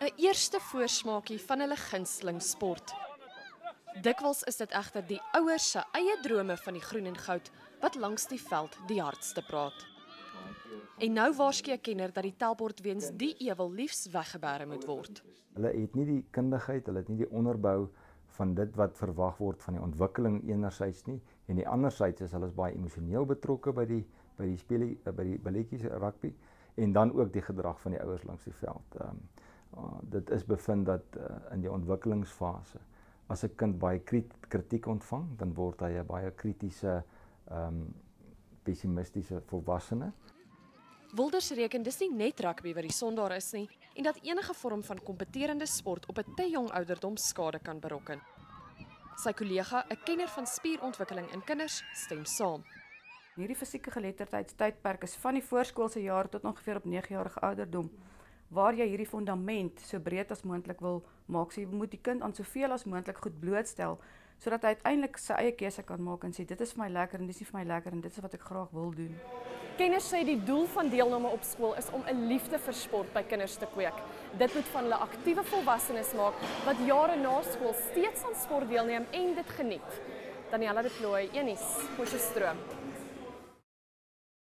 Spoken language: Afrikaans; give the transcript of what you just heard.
'n eerste voorsmaakie van hulle gunsteling sport. Dikwels is dit egter die ouers se eie drome van die groen en goud wat langs die veld die hardste praat. En nou waarsku 'n kenner dat die telbord weens die ewel liefs weggebêre moet word. Hulle het nie die kundigheid, hulle het nie die onderbou van dit wat verwag word van die ontwikkeling enerzijds nie, en die anderzijds is hulle baie emosioneel betrokke by die balletjies rugby, en dan ook die gedrag van die ouers langs die veld. Dit is bevind dat in die ontwikkelingsfase, as 'n kind baie kritiek ontvang, dan word hy 'n baie kritiese, pessimistiese volwassene. Wolders reken dis nie net rugby wat die sondaar is nie, en dat enige vorm van kompeterende sport op 'n te jong ouderdom skade kan berokken. Sy kollega, 'n kenner van spierontwikkeling in kinders, stem saam. Hierdie fisieke geletterdheidstydperk is van die voorskoolse jaar tot ongeveer op 9-jarige ouderdom, waar jy hierdie fondament so breed as moontlik wil maak. So jy moet die kind aan soveel as moontlik goed blootstel, sodat hy uiteindelik sy eie keuse kan maak en sê, dit is vir my lekker en dit is nie vir my lekker en dit is wat ek graag wil doen. Kenners sê die doel van deelname op skool is om 'n liefde vir sport by kinders te kweek. Dit moet van hulle aktiewe volwassenes maak wat jare na skool steeds aan sport deelneem en dit geniet. Daniella de Plooy, Enies, Potchefstroom.